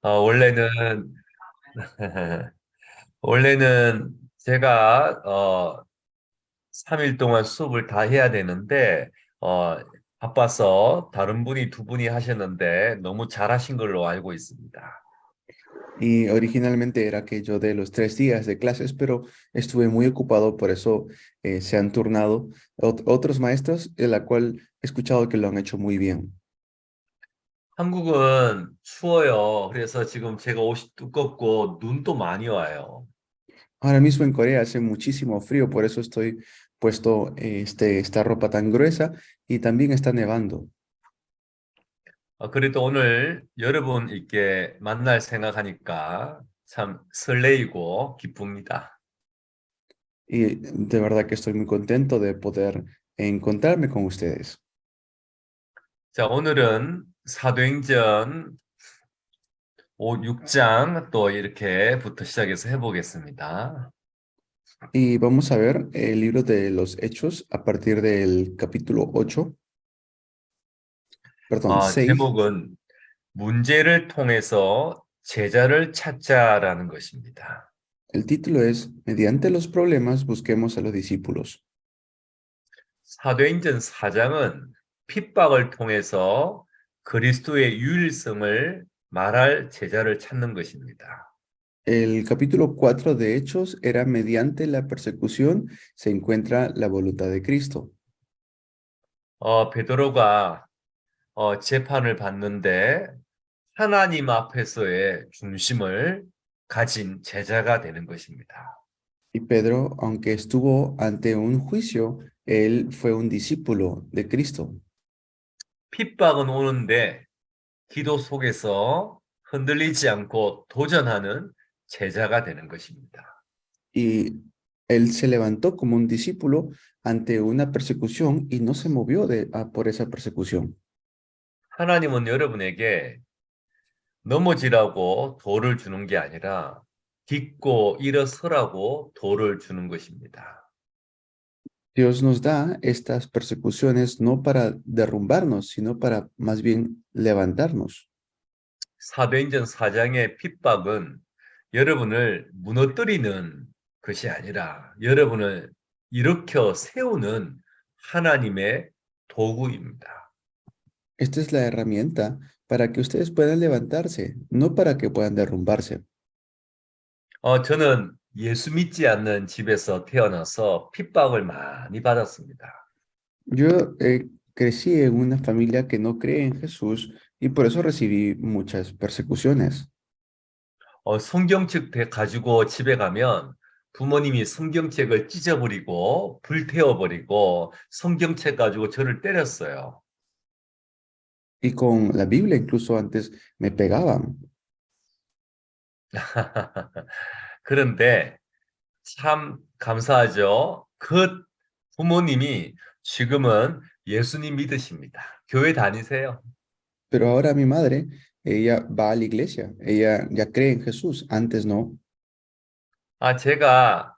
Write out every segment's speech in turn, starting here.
원래는 원래는 제가 3일 동안 수업을 다 해야 되는데 어, 바빠서 다른 분이 두 분이 하셨는데 너무 잘하신 걸로 알고 있습니다. Y originalmente era que yo de los 3 días de clases, pero estuve muy ocupado, por eso se han turnado otros maestros, de la cual he escuchado que lo han hecho muy bien. 한국은 추워요. 그래서 지금 제가 옷이 두껍고 눈도 많이 와요. Ahora mismo en Corea hace muchísimo frío, por eso estoy puesto esta ropa tan gruesa y también está nevando. 그래도 오늘 여러분 있게 만날 생각하니까 참 설레이고 기쁩니다. Y de verdad que estoy muy contento de poder encontrarme con ustedes. 자, 오늘은 사도행전 6장 또 이렇게부터 시작해서 해보겠습니다. Y vamos a ver el libro de los Hechos a partir del capítulo 8, perdón, 6. 제목은 문제를 통해서 제자를 찾자라는 것입니다. El título es Mediante los problemas busquemos a los discípulos. 사도행전 4장은 핍박을 통해서 그리스도의 유일성을 말할 제자를 찾는 것입니다. El capítulo 4 de Hechos era mediante la persecución se encuentra la voluntad de Cristo. 베드로가 재판을 받는데 하나님 앞에서의 중심을 가진 제자가 되는 것입니다. Y Pedro, aunque estuvo ante un juicio, él fue un discípulo de Cristo. 핍박은 오는데 기도 속에서 흔들리지 않고 도전하는 제자가 되는 것입니다. Y él se levantó como un discípulo ante una persecución y no se movió por esa persecución. 하나님은 여러분에게 넘어지라고 돌을 주는 게 아니라 딛고 일어서라고 돌을 주는 것입니다. Dios nos da estas persecuciones no para derrumbarnos, sino para más bien levantarnos. 사도행전 4장의 핍박은 여러분을 무너뜨리는 것이 아니라 여러분을 일으켜 세우는 하나님의 도구입니다. Esta es la herramienta para que ustedes puedan levantarse, no para que puedan derrumbarse. 저는 예수 믿지 않는 집에서 태어나서 핍박을 많이 받았습니다. Yo crecí en una familia que no cree en Jesús y por eso recibí muchas persecuciones. 성경책 가지고 집에 가면 부모님이 성경책을 찢어버리고 불태워버리고 성경책 가지고 저를 때렸어요. Y con la Biblia incluso antes me pegaban. 그런데 참 감사하죠. 그 부모님이 지금은 예수님 믿으십니다. 교회 다니세요. Pero ahora mi madre, ella va a la iglesia, ella ya cree en Jesús, antes no. 제가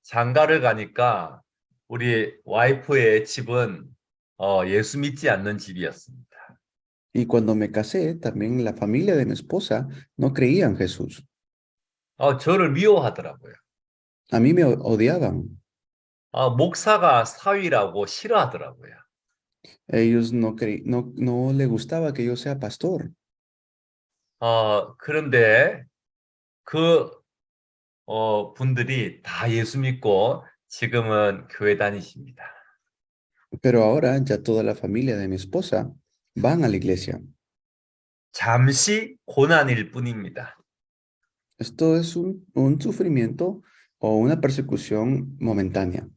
장가를 가니까 우리 와이프의 집은 예수 믿지 않는 집이었습니다. Y cuando me casé, también la familia de mi esposa no creía en Jesús. 저를 미워하더라고요. A mí me odiaban. 목사가 사위라고 싫어하더라고요. Ellos no le gustaba que yo sea pastor. 그런데 그 분들이 다 예수 믿고 지금은 교회 다니십니다. Pero ahora ya toda la familia de mi esposa van a la iglesia. 잠시 고난일 뿐입니다. Esto es un sufrimiento o una persecución momentánea.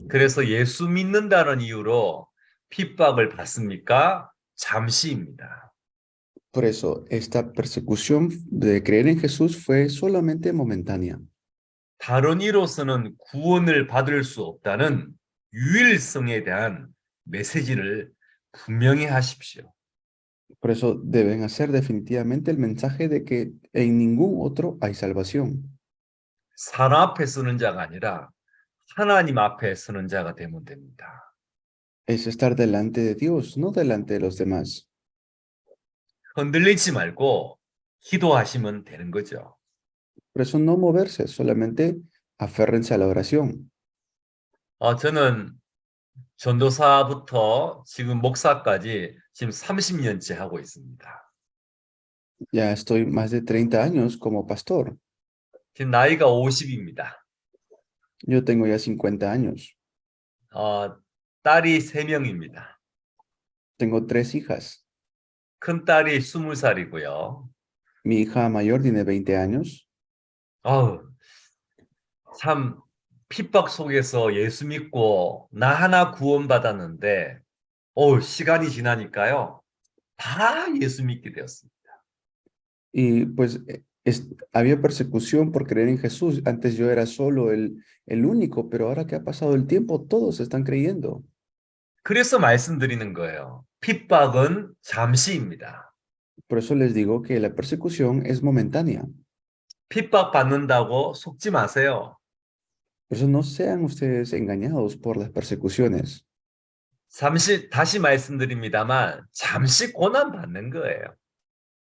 그래서 예수 믿는다는 이유로 핍박을 받습니까? 잠시입니다. Por eso, esta persecución de creer en Jesús fue solamente momentánea. 다른 이로서는 구원을 받을 수 없다는 유일성에 대한 메시지를 분명히 하십시오. Por eso deben hacer definitivamente el mensaje de que en ningún otro hay salvación. 사람 앞에 서는 자가 아니라 하나님 앞에 서는 자가 되면 됩니다. Es estar delante de Dios, no delante de los demás. 흔들리지 말고 기도하시면 되는 거죠. Por eso no moverse, solamente aférrense a la oración. 저는 전도사부터 지금 목사까지 지금 30년째 하고 있습니다. Ya estoy más de 30 años como pastor. 지금 나이가 50입니다. Yo tengo ya 50 años. 딸이 3명입니다. Tengo 3 hijas. 큰 딸이 20살이고요. Mi hija mayor tiene 20 años. 참 핍박 속에서 예수 믿고 나 하나 구원받았는데 시간이 지나니까요. 다 예수 믿게 되었습니다. Y pues había persecución por creer en Jesús. Antes yo era solo el único, pero ahora que ha pasado el tiempo, todos están creyendo. 그래서 말씀드리는 거예요. 핍박은 잠시입니다. Por eso les digo que la persecución es momentánea. 핍박 받는다고 속지 마세요. Por eso no sean ustedes engañados por las persecuciones. 다시 말씀드립니다만 잠시 고난 받는 거예요.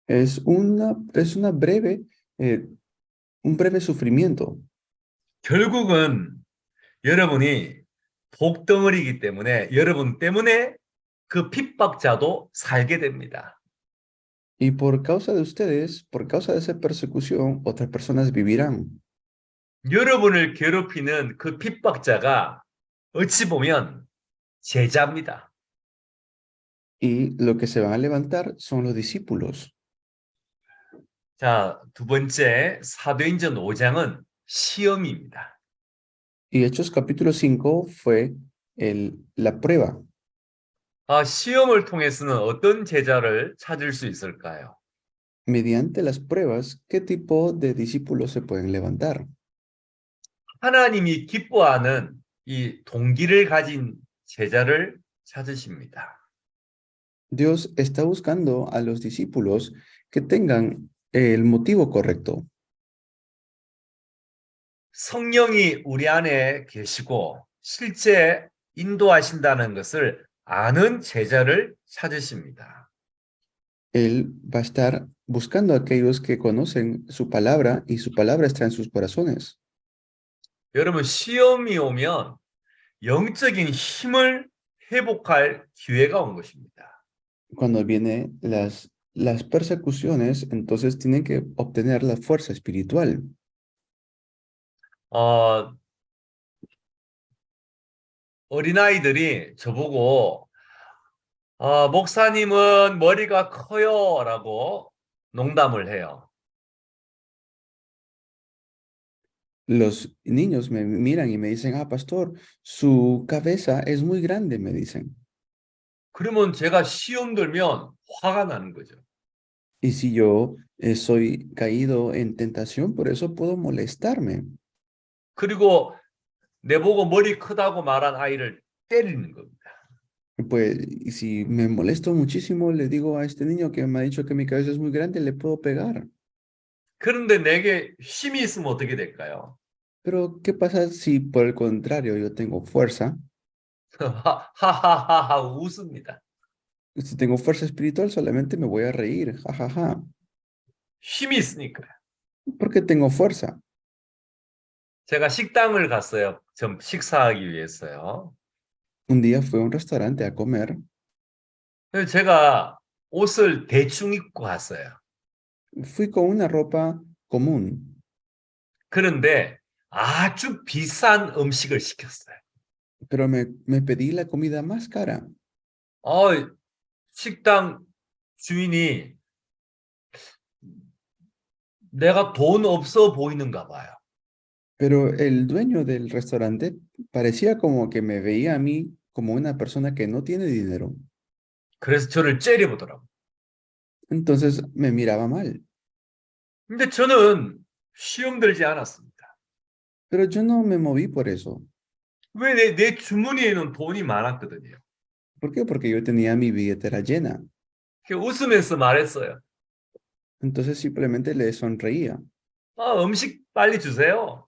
Es una breve, un breve sufrimiento. 결국은 여러분이 복덩어리이기 때문에 여러분 때문에 그 핍박자도 살게 됩니다. Y por causa de ustedes, por causa de esa persecución, otras personas vivirán. 여러분을 괴롭히는 그 핍박자가 어찌 보면 제자입니다. Y lo que se van a levantar son los discípulos. 자, 두 번째 사도행전 5장은 시험입니다. Y Hechos capítulo 5 fue la prueba. 시험을 통해서는 어떤 제자를 찾을 수 있을까요? Mediante las pruebas, ¿qué tipo de discípulos se pueden levantar? 하나님이 기뻐하는 이 동기를 가진 제자를 찾으십니다. Dios está buscando a los discípulos que tengan el motivo correcto. 성령이 우리 안에 계시고 실제 인도하신다는 것을 아는 제자를 찾으십니다. Él va a estar buscando a aquellos que conocen su palabra y su palabra está en sus corazones. 여러분, 시험이 오면 영적인 힘을 회복할 기회가 온 것입니다. Cuando vienen las persecuciones, entonces tienen que obtener la fuerza espiritual. 어린아이들이 저보고 목사님은 머리가 커요 라고 농담을 해요. Los niños me miran y me dicen, pastor, su cabeza es muy grande, me dicen. 그러면 제가 시험 들면 화가 나는 거죠. Y si yo soy caído en tentación, por eso puedo molestarme. 그리고 내보고 머리 크다고 말한 아이를 때리는 겁니다. Pues, y si me molesto muchísimo, le digo a este niño que me ha dicho que mi cabeza es muy grande, le puedo pegar. 그런데 내게 힘이 있으면 어떻게 될까요? Pero, ¿qué pasa si por el contrario yo tengo fuerza? 하하하하 웃습니다. Si tengo fuerza espiritual, solamente me voy a reír, jajaja. 힘이 있으니까. Porque tengo fuerza. 제가 식당을 갔어요. 좀 식사하기 위해서요. Un día fui a un restaurante a comer. 그래서 제가 옷을 대충 입고 갔어요. Fui con una ropa común. 그런데 아주 비싼 음식을 시켰어요. Pero me pedí la comida más cara. 식당 주인이 내가 돈 없어 보이는가 봐요. Pero el dueño del restaurante parecía como que me veía a mí como una persona que no tiene dinero. 그래서 저를 째려보더라고요. Entonces me miraba mal. 근데 저는 시험 들지 않았습니다. Pero yo no me moví por eso. 왜 내 주머니에는 돈이 많았거든요. ¿Por qué? Porque yo tenía mi billetera llena. 웃으면서 말했어요. Entonces simplemente le sonreía. 음식 빨리 주세요.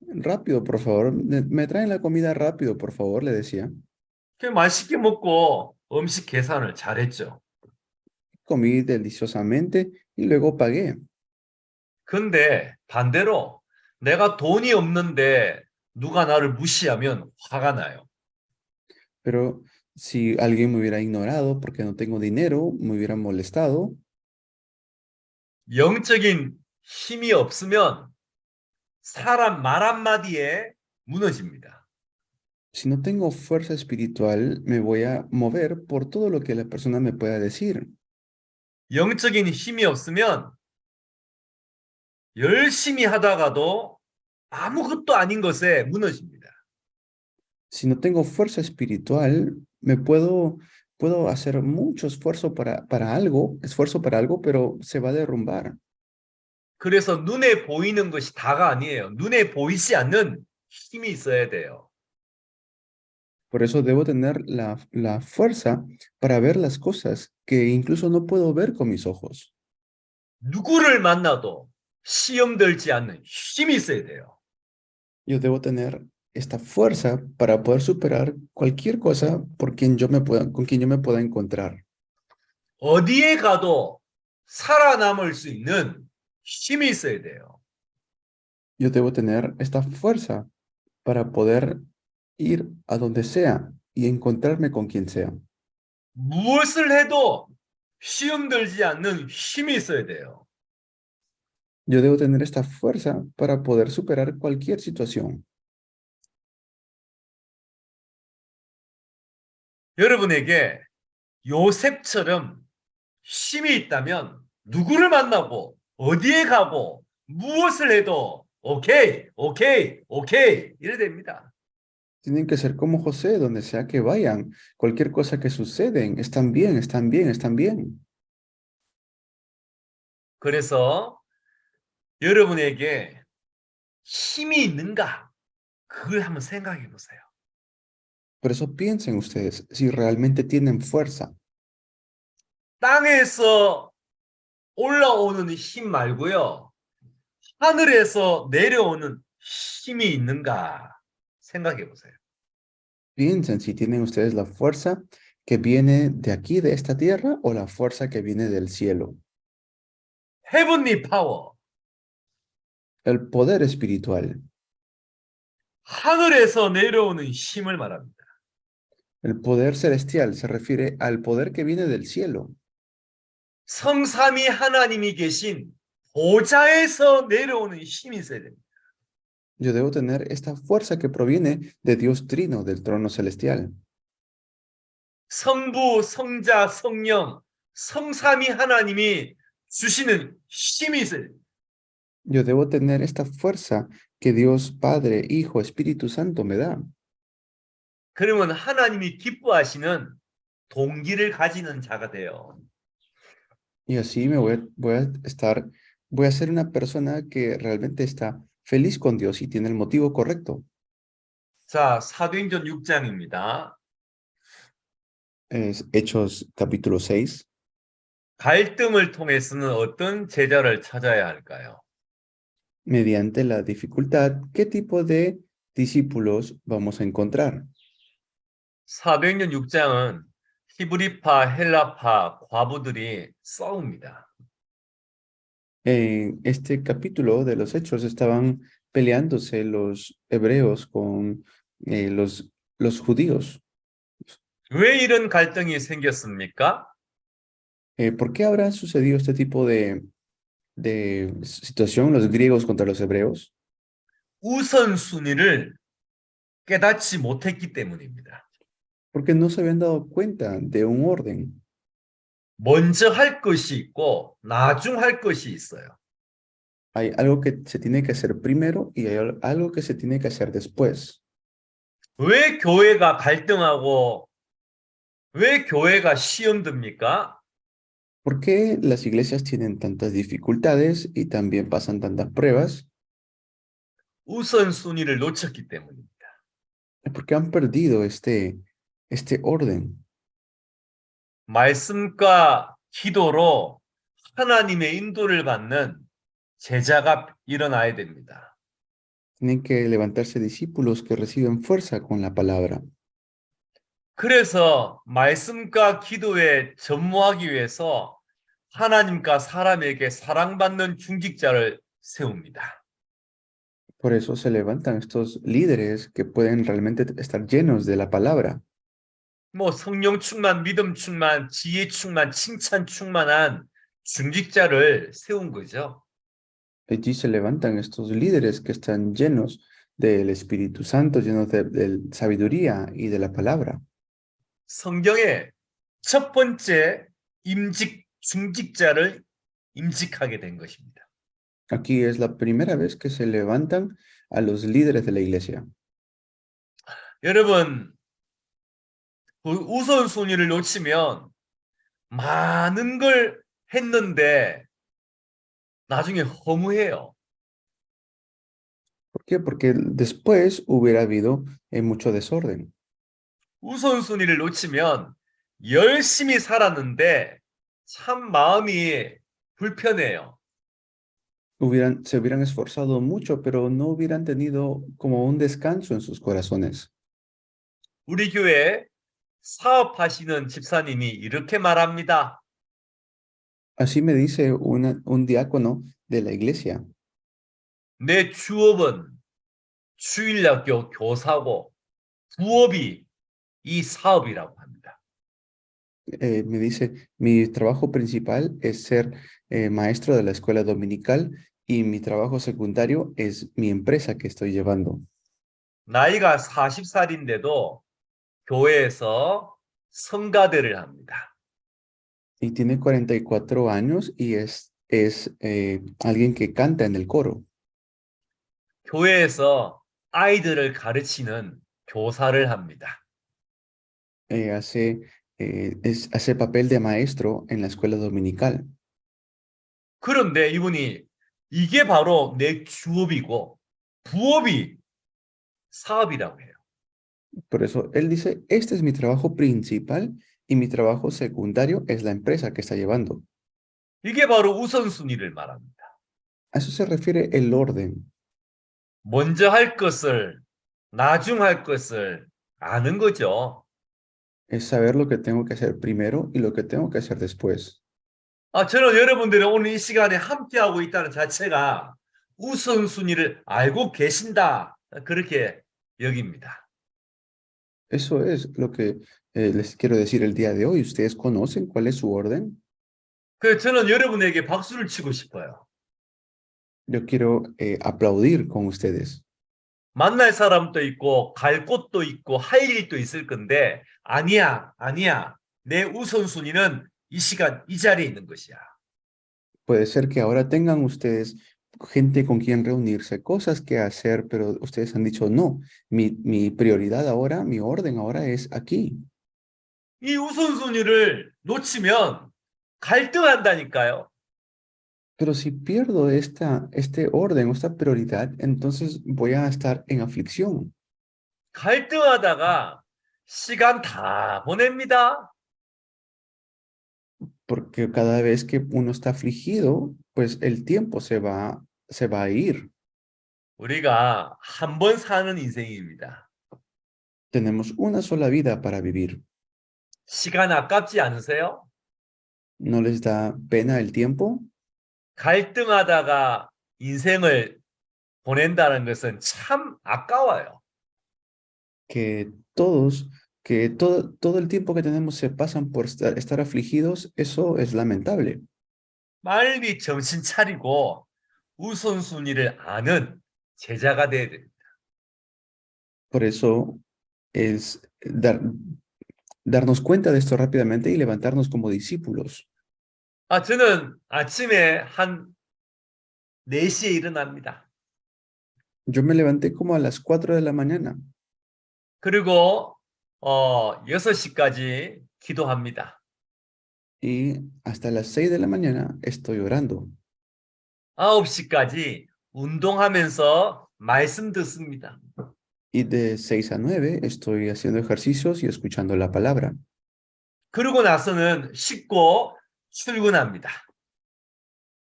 Rápido, por favor. Me traen la comida rápido, por favor, le decía. 맛있게 먹고 음식 계산을 잘했죠. comí deliciosamente y luego pagué. 근데 반대로 내가 돈이 없는데 누가 나를 무시하면 화가 나요. Pero si alguien me hubiera ignorado porque no tengo dinero, me hubiera molestado. 영적인 힘이 없으면 사람 말 한마디에 무너집니다. Si no tengo fuerza espiritual, me voy a mover por todo lo que la persona me pueda decir. 영적인 힘이 없으면 열심히 하다가도 아무것도 아닌 것에 무너집니다. Si no tengo fuerza espiritual, puedo hacer mucho esfuerzo para algo, pero se va a derrumbar. 그래서 눈에 보이는 것이 다가 아니에요. 눈에 보이지 않는 힘이 있어야 돼요. Por eso debo tener la fuerza para ver las cosas que incluso no puedo ver con mis ojos. 누구를 만나도 시험 들지 않는 힘이 있어야 돼요. Yo debo tener esta fuerza para poder superar cualquier cosa con quien yo me pueda encontrar. 어디에 가도 살아남을 수 있는 힘이 있어야 돼요. Yo debo tener esta fuerza para poder ir a donde sea y encontrarme con quien sea. 무엇을 해도 시험 들지 않는 힘이 있어야 돼요. Yo debo tener esta fuerza para poder superar cualquier situación. 여러분에게 요셉처럼 힘이 있다면 누구를 만나고 어디에 가고 무엇을 해도 오케이, 오케이, 오케이 이래 됩니다. Tienen que ser como José, donde sea que vayan, cualquier cosa que suceden, están bien, están bien, están bien. 그래서 여러분에게 힘이 있는가? 그걸 한번 생각해 보세요. Por eso piensen ustedes si realmente tienen fuerza. 땅에서 올라오는 힘 말고요. 하늘에서 내려오는 힘이 있는가 생각해 보세요. Piensen si tienen ustedes la fuerza que viene de aquí, de esta tierra, o la fuerza que viene del cielo. 헤븐리 파워. El poder espiritual. 하늘에서 내려오는 힘을 말합니다. El poder celestial se refiere al poder que viene del cielo. 성삼위 하나님이 계신 보좌에서 내려오는 힘이 있어야 됩니다. Yo debo tener esta fuerza que proviene de Dios Trino, del trono celestial. 성부, 성자, 성령, 성삼위 하나님이 주시는 힘이 있어야 됩니다. Yo debo tener esta fuerza que Dios Padre, Hijo, Espíritu Santo me da. 그러면 하나님이 기뻐하시는 동기를 가지는 자가 돼요. Y así voy a ser una persona que realmente está feliz con Dios y tiene el motivo correcto. 자, 사도행전 6장입니다. Es Hechos capítulo 6. 갈등을 통해서는 어떤 제자를 찾아야 할까요? Mediante la dificultad, ¿qué tipo de discípulos vamos a encontrar? 사도행전 6장은 히브리파, 헬라파, 과부들이 싸웁니다. En este capítulo de los Hechos estaban peleándose los hebreos con los judíos. 왜 이런 갈등이 생겼습니까? ¿Por qué habrá sucedido este tipo de situación, los griegos contra los hebreos? 우선순위를 깨닫지 못했기 때문입니다. Porque no se habían dado cuenta de un orden. 먼저 할 것이 있고 나중 할 것이 있어요. Hay algo que se tiene que hacer primero y hay algo que se tiene que hacer después. 왜 교회가 갈등하고 왜 교회가 시험 듭니까? ¿Por qué las iglesias tienen tantas dificultades y también pasan tantas pruebas? 우선순위를 놓쳤기 때문입니다. Es porque han perdido este orden. 말씀과 기도로 하나님의 인도를 받는 제자가 일어나야 됩니다. Tienen que levantarse discípulos que reciben fuerza con la palabra. 그래서 말씀과 기도에 전무하기 위해서 하나님과 사람에게 사랑받는 중직자를 세웁니다. Por eso se levantan estos líderes que pueden realmente estar llenos de la palabra. 뭐 성령 충만, 믿음 충만, 지혜 충만, 칭찬 충만한 중직자를 세운 거죠. Allí se levantan estos líderes que están llenos del Espíritu Santo, llenos de sabiduría y de la palabra. 성경의 첫 번째 중직자를 임직하게 된 것입니다. Aquí es la primera vez que se levantan a los líderes de la iglesia. 여러분, 그 우선순위를 놓치면 많은 걸 했는데 나중에 허무해요. ¿Por qué? Porque después hubiera habido mucho desorden. 우선순위를 놓치면 열심히 살았는데 참 마음이 불편해요. Se hubieran esforzado mucho, pero no hubieran tenido como un descanso en sus corazones. 우리 교회 사업하시는 집사님이 이렇게 말합니다. Así me dice un diácono de la iglesia. 내 주업은 주일학교 교사고 부업이 이 사업이라고 합니다. Me dice, mi trabajo principal es ser maestro de la escuela dominical y mi trabajo secundario es mi empresa que estoy llevando. 나이가 40살인데도 교회에서 성가대를 합니다. Y tiene 44 años y es alguien que canta en el coro. 교회에서 아이들을 가르치는 교사를 합니다. Hace papel de maestro en la escuela dominical. 그런데 이분이 이게 바로 내 주업이고 부업이 사업이라고 해요. Por eso él dice, este es mi trabajo principal y mi trabajo secundario es la empresa que está llevando. 이게 바로 우선순위를 말합니다. A eso se refiere el orden. 먼저 할 것을, 나중 할 것을 아는 거죠. Es saber lo que tengo que hacer primero y lo que tengo que hacer después. 저는 여러분들이 오늘 이 시간에 함께하고 있다는 자체가 우선순위를 알고 계신다. 그렇게 여깁니다. Eso es lo que les quiero decir el día de hoy. ¿Ustedes conocen cuál es su orden? 그래서 저는 여러분에게 박수를 치고 싶어요. Yo quiero aplaudir con ustedes. 만날 사람도 있고 갈 곳도 있고 할 일도 있을 건데 아니야. 내 우선순위는 이 시간 이 자리에 있는 것이야. Puede ser que ahora tengan ustedes gente con quien reunirse, cosas que hacer, pero ustedes han dicho, no, mi prioridad ahora, mi orden ahora es aquí. 이 우선순위를 놓치면 갈등한다니까요. Pero si pierdo este orden o esta prioridad, entonces voy a estar en aflicción. 갈등하다가 시간 다 보냅니다. Porque cada vez que uno está afligido, pues el tiempo se va a ir. 우리가 한 번 사는 인생입니다. Tenemos una sola vida para vivir. 시간 아깝지 않으세요? ¿No les da pena el tiempo? 갈등하다가 인생을 보낸다는 것은 참 아까워요. Que todo el tiempo que tenemos se pasan por estar afligidos, eso es lamentable. 빨리 정신 차리고 우선순위를 아는 제자가 돼야 됩니다. Por eso es darnos cuenta de esto rápidamente y levantarnos como discípulos. 저는 아침에 한 4시에 일어납니다. Yo me levanté como a las 4 de la mañana 그리고 6시까지 기도합니다. y hasta las 6 de la mañana estoy orando. 9시까지 운동하면서 말씀 듣습니다. Y de 6 a 9 estoy haciendo ejercicios y escuchando la palabra. 그러고 나서는 씻고 출근합니다.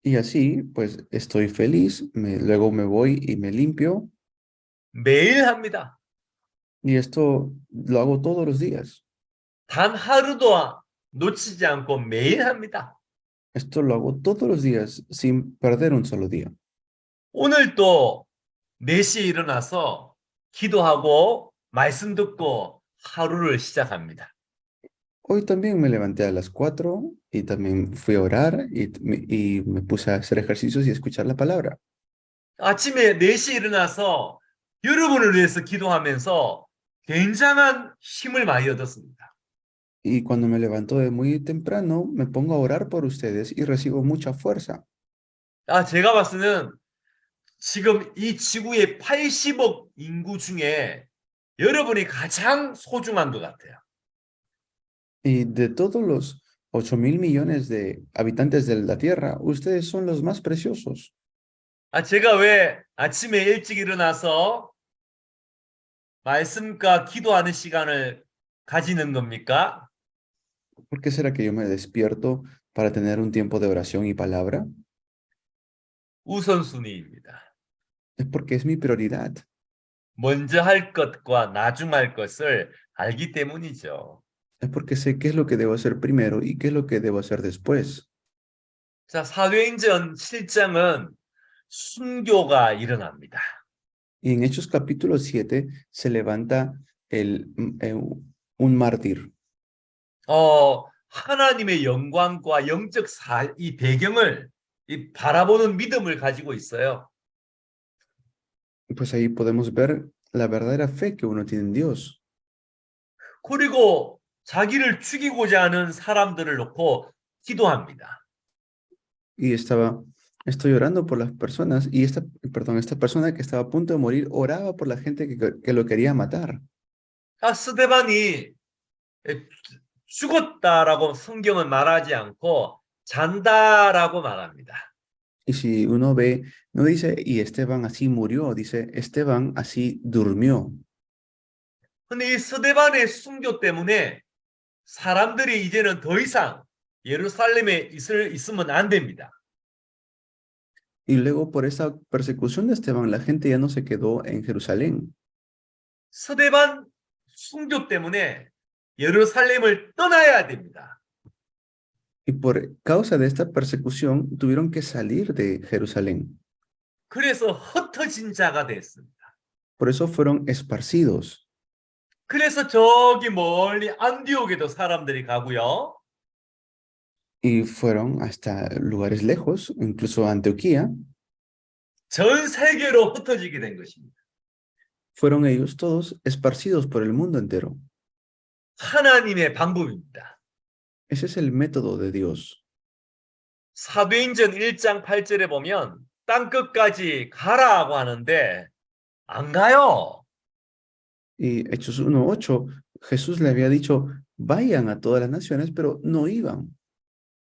Y así, pues estoy feliz, luego me voy y me limpio. 매일 합니다. Y esto lo hago todos los días. 단 하루도 놓치지 않고 매일 합니다. Esto lo hago todos los días sin perder un solo día. 오늘 또 4시에 일어나서 기도하고 말씀 듣고 하루를 시작합니다. Hoy también me levanté a las 4 y también fui a orar y me puse a hacer ejercicios y escuchar la palabra. 아침에 4시에 일어나서 여러분을 위해서 기도하면서 굉장한 힘을 많이 얻었습니다. Y cuando me levanto de muy temprano, me pongo a orar por ustedes y recibo mucha fuerza. 제가 봤을 때는 지금 이 지구의 80억 인구 중에 여러분이 가장 소중한 것 같아요. Y de todos los 8.000 millones de habitantes de la Tierra, ustedes son los más preciosos. 제가 왜 아침에 일찍 일어나서 말씀과 기도하는 시간을 가지는 겁니까? ¿Por qué será que yo me despierto para tener un tiempo de oración y palabra? 우선순위입니다. Es porque es mi prioridad. 먼저 할 것과 나중 할 것을 알기 때문이죠. Es porque sé qué es lo que debo hacer primero y qué es lo que debo hacer después. 자, 사도행전 7장은 순교가 일어납니다. Y en Hechos capítulo 7 se levanta un mártir. 하나님의 영광과 영적 이 배경을 바라보는 믿음을 가지고 있어요. Pues ahí podemos ver la verdadera fe que uno tiene en Dios. 그리고 자기를 죽이고자 하는 사람들을 놓고 기도합니다. Y estoy orando por las personas y esta persona que estaba a punto de morir oraba por la gente que lo quería matar. 스데반이 죽었다라고 성경은 말하지 않고 잔다라고 말합니다. Y si uno ve, no dice, y Esteban así murió, dice, Esteban así durmió. 근데 이 스데반의 순교 때문에 사람들이 이제는 더 이상 예루살렘에 있으면 안 됩니다. Y luego por esa persecución de Esteban, la gente ya no se quedó en Jerusalén. 스데반 순교 때문에 예루살렘을 떠나야 됩니다. Y por causa de esta persecución, tuvieron que salir de Jerusalén. 그래서 흩어진 자가 됐습니다. Por eso fueron esparcidos. 그래서 저기 멀리 안디옥에도 사람들이 가고요. Y fueron hasta lugares lejos, incluso a Antioquía. 전 세계로 흩어지게 된 것입니다. Fueron ellos todos esparcidos por el mundo entero. 하나님의 방법입니다. Ese es el método de Dios. 사도행전 1장 8절에 보면 땅 끝까지 가라고 하는데 안 가요. Y Hechos 1:8, Jesús le había dicho, vayan a todas las naciones, pero no iban.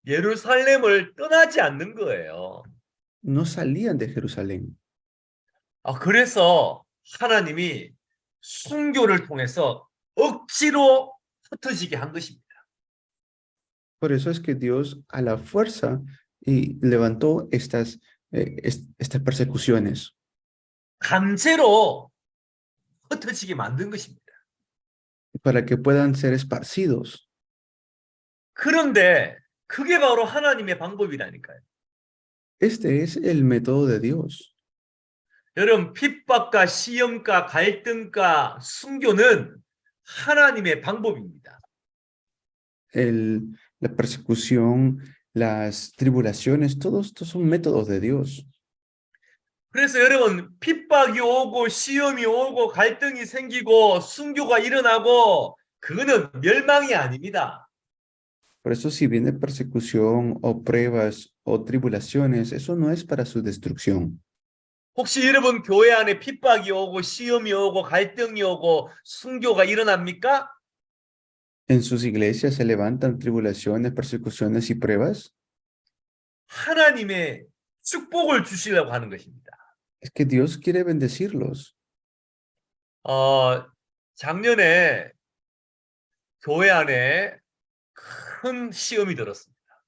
예루살렘을 떠나지 않는 거예요. No salían de Jerusalén. 그래서 하나님이 순교를 통해서 억지로 흩어지게 한 것입니다. Por eso es que Dios a la fuerza y levantó estas persecuciones 강제로 흩어지게 만든 것입니다. para que puedan ser esparcidos. 그런데 그게 바로 하나님의 방법이라니까요. Este es el método de Dios. 여러분, 핍박과 시험과 갈등과 순교는 하나님의 방법입니다. La persecución, las tribulaciones, todos estos son métodos de Dios. 그래서 여러분, 핍박이 오고 시험이 오고 갈등이 생기고 순교가 일어나고 그거는 멸망이 아닙니다. Por eso si viene persecución o pruebas o tribulaciones, eso no es para su destrucción. 혹시 여러분 교회 안에 핍박이 오고 시험이 오고 갈등이 오고 순교가 일어납니까? ¿En sus iglesias se levantan tribulaciones, persecuciones y pruebas? 하나님의 축복을 주시려고 하는 것입니다. Es que Dios quiere bendecirlos. 작년에 교회 안에 큰 시험이 들었습니다.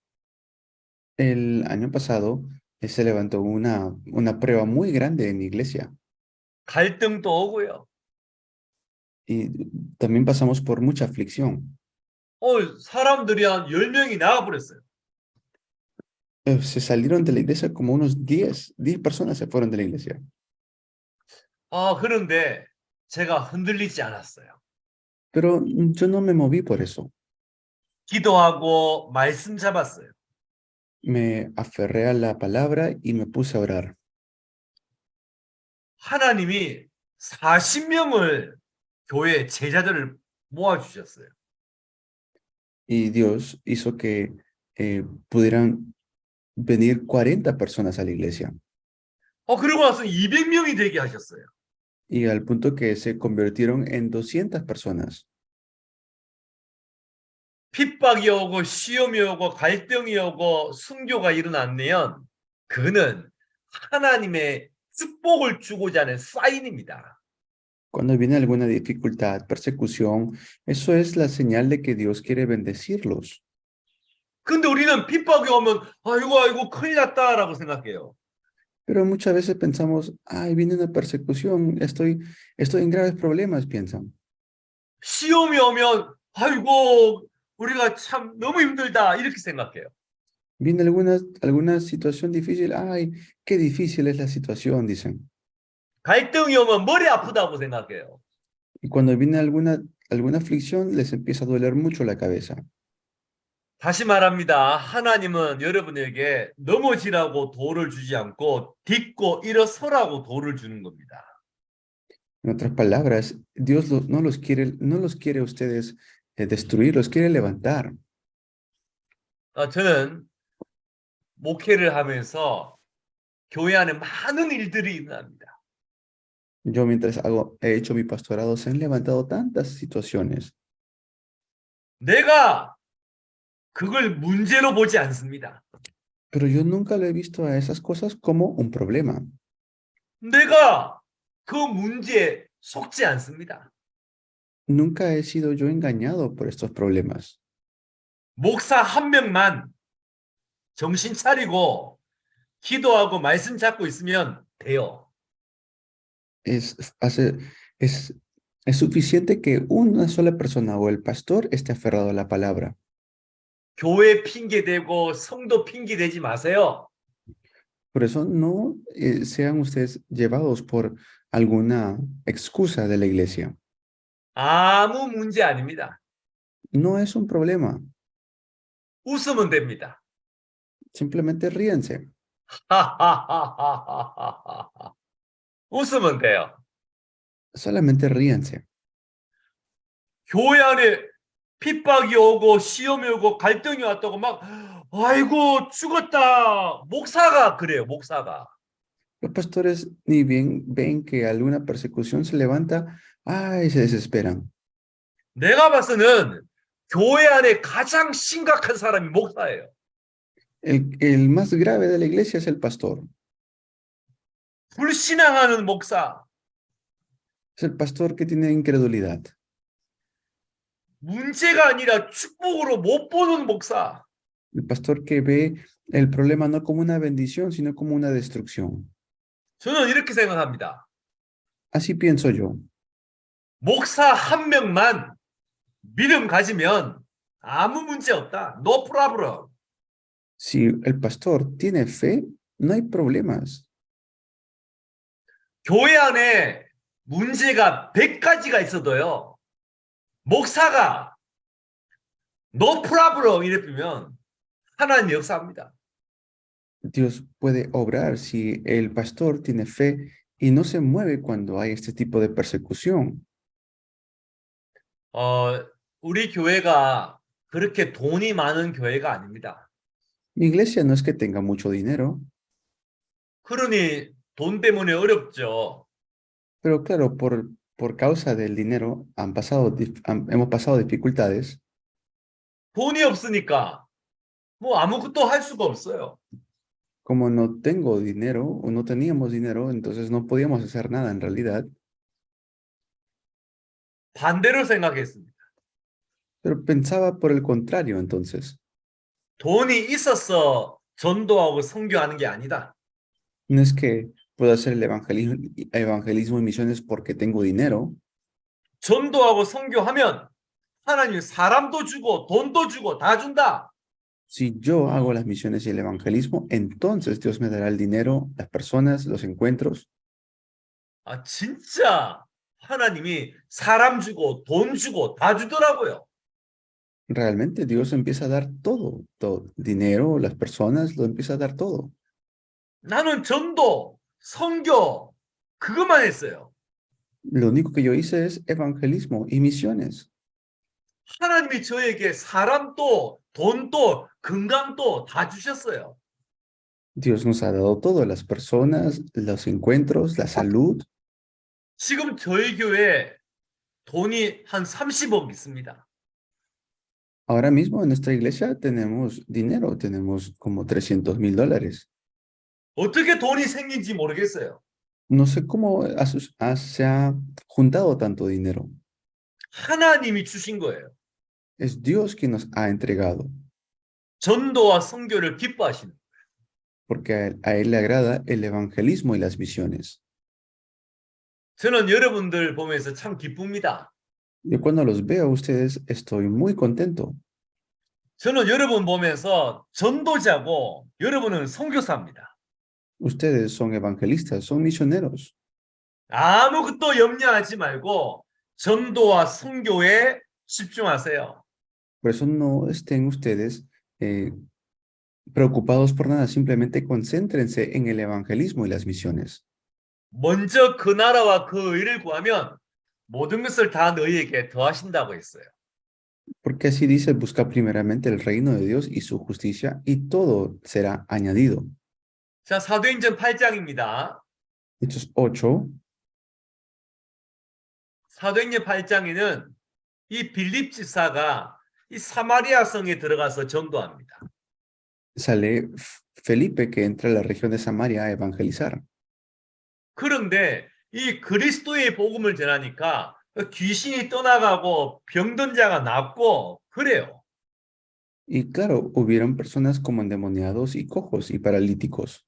El año pasado se levantó una prueba muy grande en mi iglesia 갈등도 오고요. y también pasamos por mucha aflicción. 사람들이 한 10명이 나가버렸어요. Se salieron de la iglesia como unos 10 personas se fueron de la iglesia. 그런데 제가 흔들리지 않았어요. Pero yo no me moví por eso. 기도하고 말씀 잡았어요. Me aferré a la palabra y me puse a orar. 하나님이 40명을 교회 제자들을 모아주셨어요. Y Dios hizo que pudieran venir 40 personas a la iglesia. 그러고 나서 200명이 되게 하셨어요. Y al punto que se convirtieron en 200 personas. 핍박이 오고 시험이 오고 갈등이 오고 순교가 일어나면 그는 하나님의 축복을 주고자 하는 사인입니다. Cuando viene alguna dificultad, persecución, eso es la señal de que Dios quiere bendecirlos. 근데 우리는 핍박이 오면 아이고 큰일 났다라고 생각해요. Pero muchas veces pensamos, ay, viene una persecución, estoy en graves problemas, piensan. 시험이 오면 아이고 우리가 참 너무 힘들다 이렇게 생각해요. Viene alguna situación difícil, ay, qué difícil es la situación, dicen. 갈등이 오면 머리 아프다고 생각해요. Y cuando viene alguna aflicción, les empieza a doler mucho la cabeza. 다시 말합니다. 하나님은 여러분에게 넘어지라고 도를 주지 않고 딛고 일어서라고 도를 주는 겁니다. En otras palabras, Dios no los quiere a ustedes destruir, los quiere levantar. 저는 목회를 하면서 교회 안에 많은 일들이 일어납니다. Yo mientras he hecho mi pastorado, se han levantado tantas situaciones, 내가 그걸 문제로 보지 않습니다. pero yo nunca lo he visto a esas cosas como un problema. 내가 그 문제에 속지 않습니다. Nunca he sido yo engañado por estos problemas. 목사 한 명만 정신 차리고 기도하고 말씀 잡고 있으면 돼요. Es, hace- es, es suficiente que una sola persona o el pastor esté aferrado a la palabra. 교회 핑계 대고 성도 핑계 대지 마세요. Por eso no sean ustedes llevados por alguna excusa de la iglesia. 아무 문제 아닙니다. No es un problema. 웃으면 됩니다. Simplemente ríense. 웃으면 돼요. Solamente ríense. 교회 안에 핍박이 오고 시험이 오고 갈등이 왔다고 막 아이고 죽었다. 목사가 그래요. 목사가. Los pastores ni bien ven que alguna persecución se levanta, ay, se desesperan. 내가 봐서는 교회 안에 가장 심각한 사람이 목사예요. El más grave de la iglesia es el pastor. 불신앙하는 목사. Es el pastor que tiene incredulidad. 문제가 아니라 축복으로 못 보는 목사. El pastor que ve el problema no como una bendición, sino como una destrucción. 저는 이렇게 생각합니다. Así pienso yo. 목사 한 명만 믿음 가지면 아무 문제 없다. No problem. Si el pastor tiene fe, no hay problemas. 교회 안에 문제가 100가지가 있어도요. 목사가 no problem 이랬으면 하나님 역사합니다. Dios puede obrar si el pastor tiene fe y no se mueve cuando hay este tipo de persecución. 우리 교회가 그렇게 돈이 많은 교회가 아닙니다. Mi iglesia no es que tenga mucho dinero, 그러니 돈 때문에 어렵죠. pero claro, por causa del dinero hemos pasado dificultades. 돈이 없으니까 뭐 아무것도 할 수가 없어요. Como no tengo dinero o no teníamos dinero, entonces no podíamos hacer nada en realidad. 반대로 생각했습니다. Pero pensaba por el contrario, entonces. 돈이 있어서 전도하고 선교하는 게 아니다. No es que puedo hacer el evangelismo y misiones porque tengo dinero. 전도하고 선교하면 하나님이 사람도 주고 돈도 주고 다 준다. Si yo hago las misiones y el evangelismo, entonces Dios me dará el dinero, las personas, los encuentros. 아, 진짜 하나님이 사람 주고 돈 주고 다 주더라고요. Realmente Dios empieza a dar todo, todo, dinero, las personas, lo empieza a dar todo. 나는 전도, 선교, 그것만 했어요. Lo único que yo hice es evangelismo y misiones. 하나님이 저에게 사람도, 돈도, 건강도 다 주셨어요. Dios nos ha dado todo, las personas, los encuentros, la salud. 지금 저희 교회에 돈이 한 30억 있습니다. Ahora mismo en nuestra iglesia tenemos dinero, tenemos como $300,000. 어떻게 돈이 생긴지 모르겠어요. No sé cómo se ha juntado tanto dinero. 하나님이 주신 거예요. Es Dios quien nos ha entregado, 전도와 선교를 기뻐하시는. porque a él le agrada el evangelismo y las misiones. 저는 여러분들 보면서 참 기쁩니다. Yo cuando los veo a ustedes estoy muy contento. 저는 여러분 보면서 전도자고 여러분은 선교사입니다. Ustedes son evangelistas, son misioneros. 아무것도 염려하지 말고 전도와 선교에 집중하세요. Por eso no estén ustedes eh, preocupados por nada, simplemente concéntrense en el evangelismo y las misiones. 먼저 그 나라와 그 의를 구하면 모든 것을 다 너희에게 더하신다고 했어요. Porque así dice, busca primeramente el reino de Dios y su justicia y todo será añadido. 자, 사도행전 8장입니다. Hechos 8, 사도행전 8장에는 이 빌립 지사가 이 사마리아 성에 들어가서 전도합니다. sale Felipe que entra a la región de Samaria a evangelizar. 그런데 이 그리스도의 복음을 전하니까 귀신이 떠나가고 병든 자가 낫고 그래요. Y claro, hubieron personas como endemoniados y cojos y paralíticos.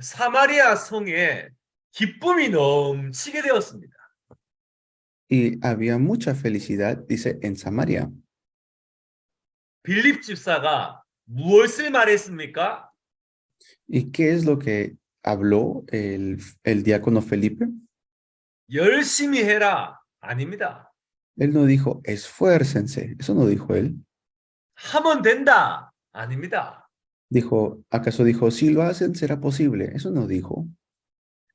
사마리아 성에 기쁨이 넘치게 되었습니다. Y había mucha felicidad, dice, en Samaria. 빌립 집사가 무엇을 말했습니까? ¿Y qué es lo que habló el diácono Felipe? 열심히 해라. 아닙니다. Él no dijo, esfuércense. Eso no dijo él. 하면 된다. 아닙니다. Dijo, ¿acaso dijo, si lo hacen, será posible? Eso no dijo.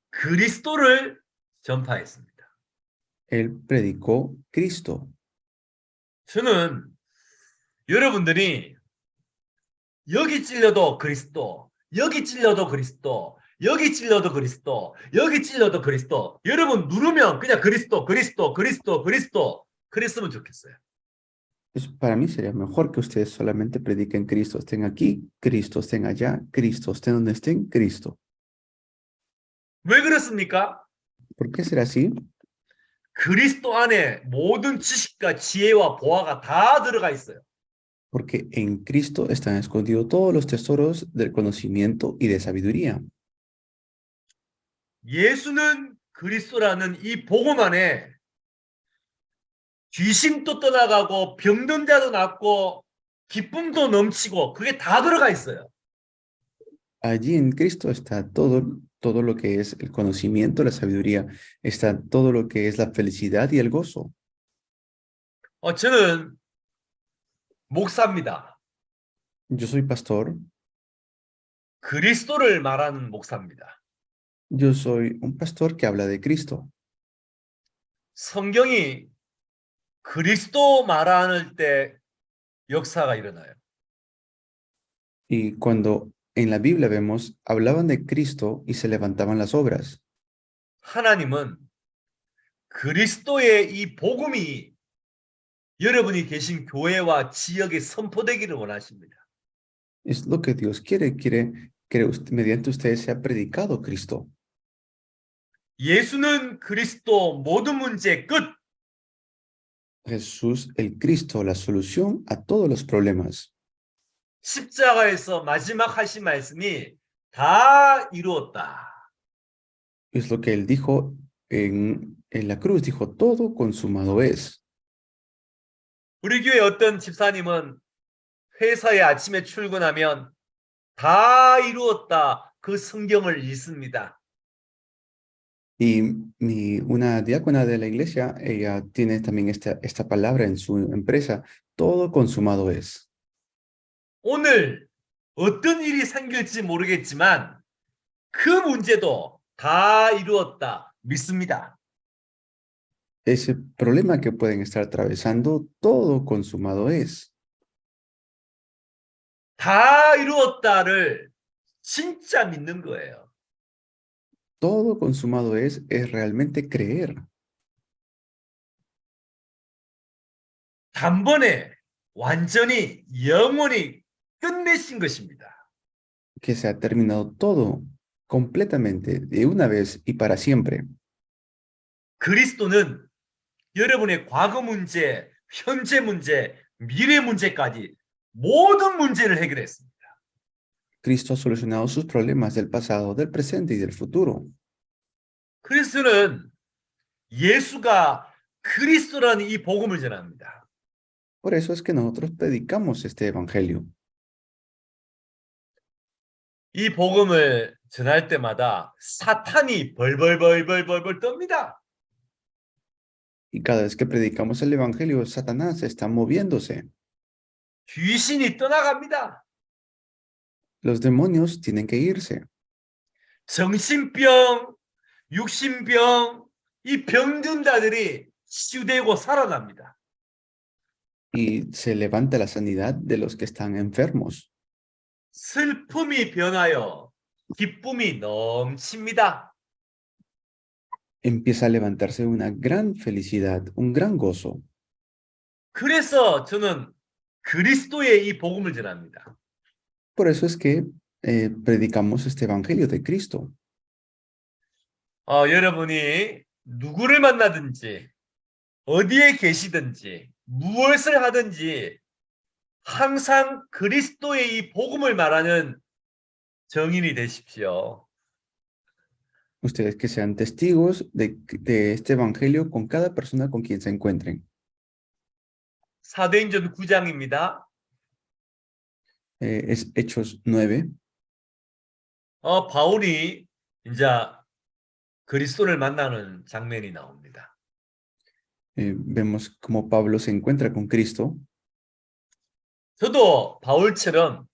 그리스도를 전파했습니다. Él predicó Cristo. 저는 여러분들이 여기 찔려도 그리스도, 여기 찔려도 그리스도, 여기 찔려도 그리스도, 여기 찔려도 그리스도. 여러분 누르면 그냥 그리스도, 그리스도, 그리스도, 그리스도. 그랬으면 좋겠어요. Pues para mí sería mejor que ustedes solamente prediquen Cristo. Estén aquí, Cristo. Estén allá, Cristo. Estén donde estén, Cristo. 왜 그렇습니까? ¿Por qué será así? 그리스도 안에 모든 지식과 지혜와 보화가 다 들어가 있어요. Porque en Cristo están escondidos todos los tesoros del conocimiento y de sabiduría. 예수는 그리스도라는 이 복음 안에 귀신도 떠나가고 병든 자도 낫고 기쁨도 넘치고 그게 다 들어가 있어요. Allí en Cristo está todo lo que es el conocimiento, la sabiduría, está todo lo que es la felicidad y el gozo. 저는 목사입니다. Yo soy pastor, 그리스도를 말하는 목사입니다. yo soy un pastor que habla de Cristo. 성경이 그리스도 말하는 때 역사가 일어나요. Y cuando en la Biblia vemos, hablaban de Cristo y se levantaban las obras. 하나님은 그리스도의 이 복음이 여러분이 계신 교회와 지역에 선포되기를 원하십니다. Es lo que Dios quiere que mediante ustedes sea predicado Cristo. 예수는 그리스도 모든 문제 끝. Jesús, el Cristo, la solución a todos los problemas. 십자가에서 마지막 하신 말씀이 다 이루었다. Es lo que él dijo en la cruz, dijo, todo consumado es. 우리 교회 어떤 집사님은 회사에 아침에 출근하면 다 이루었다. 그 성경을 읽습니다. Y una diácona de la iglesia, ella tiene también esta palabra en su empresa, todo consumado es. 오늘 어떤 일이 생길지 모르겠지만 그 문제도 다 이루었다. 믿습니다. Ese problema que pueden estar atravesando, todo consumado es. 다 이루었다를 진짜 믿는 거예요. Todo consumado es realmente creer 단번에 완전히 영원히 끝내신 것입니다. que se ha terminado todo completamente de una vez y para siempre. 그리스도는 여러분의 과거 문제, 현재 문제, 미래 문제까지 모든 문제를 해결했습니다. Cristo ha solucionado sus problemas del pasado, del presente y del futuro. 그리스도는 예수가 그리스도라는 이 복음을 전합니다. Por eso es que nosotros predicamos este evangelio. 이 복음을 전할 때마다 사탄이 벌벌벌벌벌벌 떱니다. Y cada vez que predicamos el evangelio, Satanás está moviéndose. 귀신이 떠나갑니다. Los demonios tienen que irse. 정신병, 육신병, 이 병든 자들이 치유되고 살아납니다. Y se levanta la sanidad de los que están enfermos. 슬픔이 변하여 기쁨이 넘칩니다. Empieza a levantarse una gran felicidad, un gran gozo. 그래서 저는 그리스도의 이 복음을 전합니다. Por eso es que predicamos este evangelio de Cristo. 여러분이 누구를 만나든지 어디에 계시든지 무엇을 하든지 항상 그리스도의 이 복음을 말하는 정인이 되십시오. Ustedes que sean testigos de este evangelio con cada persona con quien se encuentren. 사도행전 9장입니다. Es Hechos 9. 바울이 이제 그리스도를 만나는 장면이 나옵니다. Vemos cómo Pablo se encuentra con Cristo. 저도 바울처럼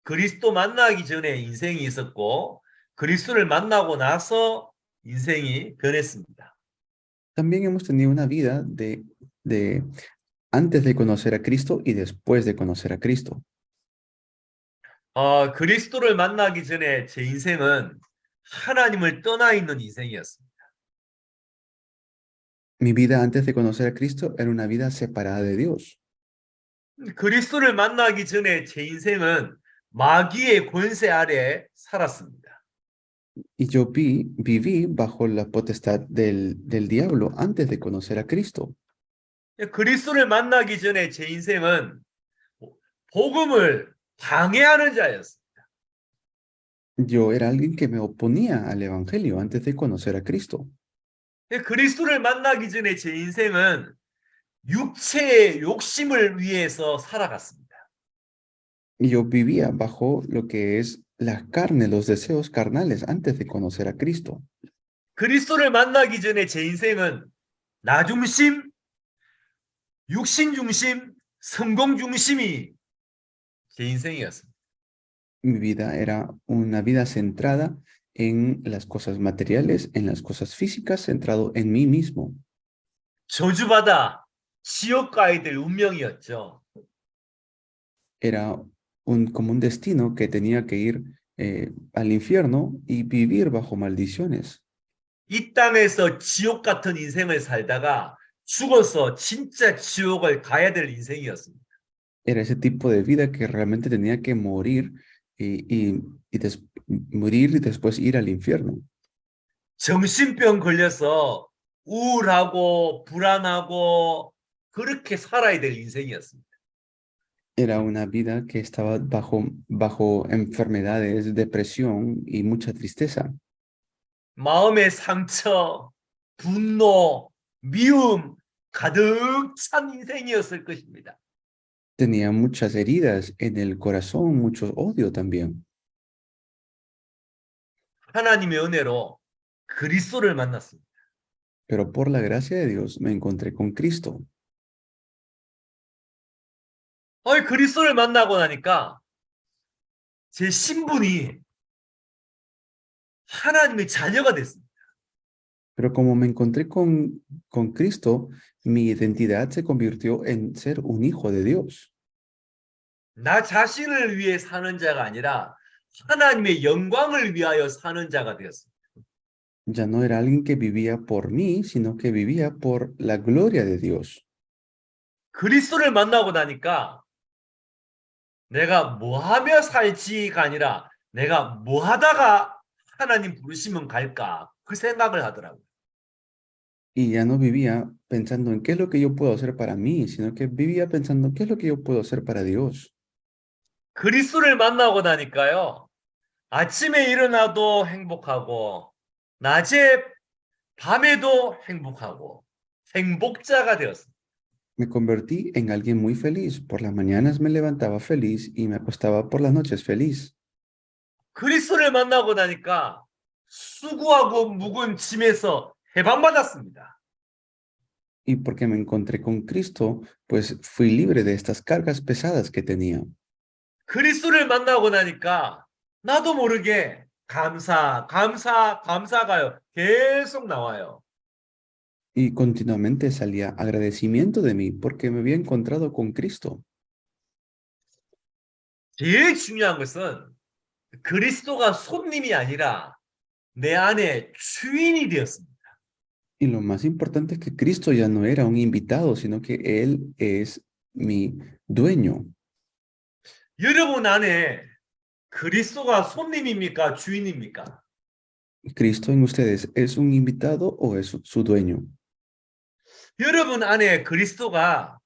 그리스도 만나기 전에 인생이 있었고 그리스도를 만나고 나서 인생이 변했습니다. También hemos tenido una vida de antes de conocer a Cristo y después de conocer a Cristo. 그리스도를 만나기 전에 제 인생은 하나님을 떠나 있는 인생이었습니다. Mi vida antes de conocer a Cristo era una vida separada de Dios. 그리스도를 만나기 전에 제 인생은 마귀의 권세 아래 살았습니다. Y yo viví bajo la potestad del diablo antes de conocer a Cristo. 그리스도를 만나기 전에 제 인생은 복음을 방해하는 자였습니다. Yo era alguien que me oponía al evangelio antes de conocer a Cristo. 그리스도를 만나기 전에 제 인생은 육체의 욕심을 위해서 살아갔습니다. Y yo vivía bajo lo que es la carne, los deseos carnales antes de conocer a Cristo. 그리스도를 만나기 전에 제 인생은 나 중심, 육신 중심, 성공 중심이 제 인생이었습니다. Mi vida era una vida centrada en las cosas materiales, en las cosas físicas, centrado en mí mismo. 저주받아 지옥 가야 될 운명이었죠. Era como un destino que tenía que ir al infierno y vivir bajo maldiciones. 이 땅에서 지옥 같은 인생을 살다가 죽어서 진짜 지옥을 가야 될 인생이었습니다. Era ese tipo de vida que realmente tenía que morir morir y después ir al infierno. 정신병 걸려서 우울하고 불안하고 그렇게 살아야 될 인생이었습니다. Era una vida que estaba bajo enfermedades, depresión y mucha tristeza. 마음의 상처, 분노, 미움 가득 찬 인생이었을 것입니다. Tenía muchas heridas en el corazón, mucho odio también. 하나님의 은혜로 그리스도를 만났습니다. Pero por la gracia de Dios me encontré con Cristo. 그리스도를 만나고 나니까 제 신분이 하나님의 자녀가 됐습니다. Pero como me encontré con Cristo, mi identidad se convirtió en ser un hijo de Dios. 나 자신을 위해 사는 자가 아니라 하나님의 영광을 위하여 사는 자가 되었습니다. Ya no era alguien que vivía por mí, sino que vivía por la gloria de Dios. 그리스도를 만나고 나니까 내가 뭐 하며 살지가 아니라 내가 뭐 하다가 하나님 부르시면 갈까 그 생각을 하더라고요. Y ya no vivía pensando en qué es lo que yo puedo hacer para mí, sino que vivía pensando qué es lo que yo puedo hacer para Dios. 그리스도를 만나고 나니까요. 아침에 일어나도 행복하고 낮에 밤에도 행복하고 행복자가 되었습니다. Me convertí en alguien muy feliz. Por las mañanas me levantaba feliz y me acostaba por las noches feliz. 그리스도를 만나고 나니까 수고하고 묵은 짐에서 해방받았습니다. Y porque me encontré con Cristo, pues fui libre de estas cargas pesadas que tenía. 그리스도를 만나고 나니까 나도 모르게 감사가요. 계속 나와요. Y continuamente salía agradecimiento de mí porque me había encontrado con Cristo. 제일 중요한 것은 그리스도가 손님이 아니라 내 안에 주인이 되었습니다. Y lo más importante es que Cristo ya no era un invitado, sino que Él es mi dueño. 여러분 안에 그리스도가 손님입니까? 주인입니까? ¿Cristo en ustedes es un invitado o es su dueño? 여러분 안에 그리스도가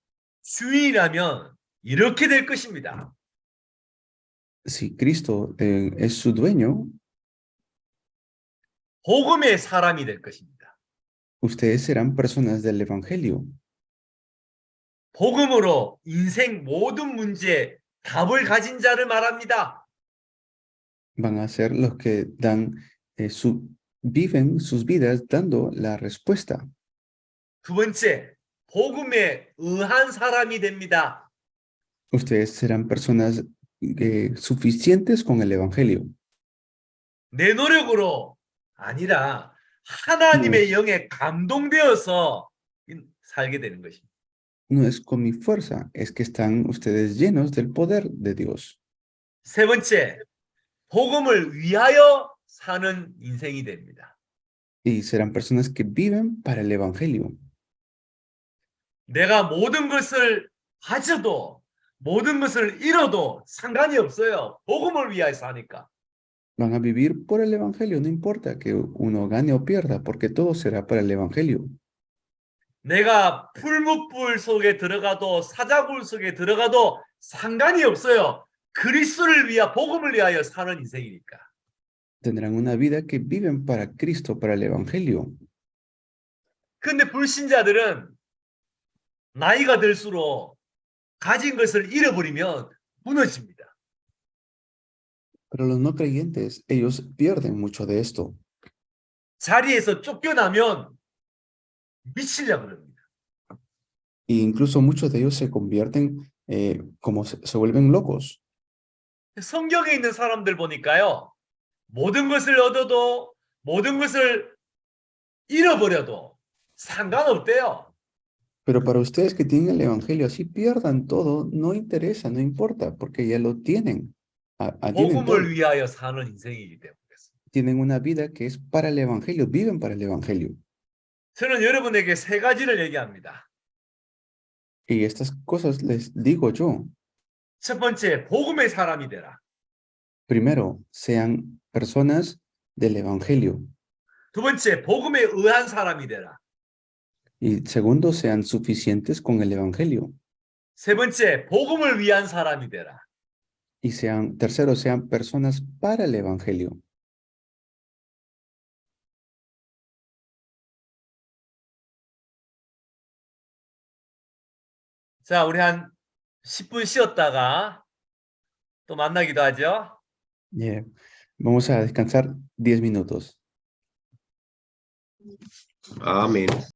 주인이라면 이렇게 될 것입니다. Si Cristo es su dueño, 복음의 사람이 될 것입니다. ustedes serán personas del Evangelio. 복음으로 인생 모든 문제에 답을 가진 자를 말합니다. Van a ser los que dan viven sus vidas dando la respuesta. 두 번째, 복음에 의한 사람이 됩니다. Ustedes serán personas suficientes con el Evangelio. 내 노력으로 아니라 No 하나님의 es, 영에 감동되어서 살게 되는 것입니다. no es con mi fuerza, es que están ustedes llenos del poder de Dios. 세 번째, 복음을 위하여 사는 인생이 됩니다. Y serán personas que viven para el Evangelio. 내가 모든 것을 가져도 모든 것을 잃어도 상관이 없어요. 복음을 위하여 사니까. Van a vivir por el Evangelio, no importa que uno gane o pierda, porque todo será para el Evangelio. 내가 풀무불 속에 들어가도 사자굴 속에 들어가도 상관이 없어요. 그리스도를 위하 복음을 위하여 사는 인생이니까. Tendrán una vida que viven para Cristo, para el Evangelio. 근데 불신자들은 나이가 들수록 가진 것을 잃어버리면 무너집니다. Pero los no creyentes, ellos pierden mucho de esto. 자리에서 쫓겨나면 미치려고 그럽니다. E incluso muchos de ellos se convierten, como se vuelven locos. 성경에 있는 사람들 보니까요. 모든 것을 얻어도 모든 것을 잃어버려도 상관없대요. Pero para ustedes que tienen el Evangelio, así pierdan todo, no interesa, no importa, porque ya lo tienen. Tienen todo. 복음을 위하여 사는 인생이기 때문에. Tienen una vida que es para el Evangelio, viven para el Evangelio. 저는 여러분에게 세 가지를 얘기합니다. Y estas cosas les digo yo. 첫 번째, 복음의 사람이 되라. Primero, sean personas del Evangelio. 두 번째, 복음에 의한 사람이 되라. Y segundo, sean suficientes con el Evangelio. 세 번째, 복음을 위한 사람이 되라. Y tercero, sean personas para el Evangelio. 자, 우리 한 10분 쉬었다가 또 만나기도 하죠. Yeah. Vamos a descansar 10 minutos. Amén.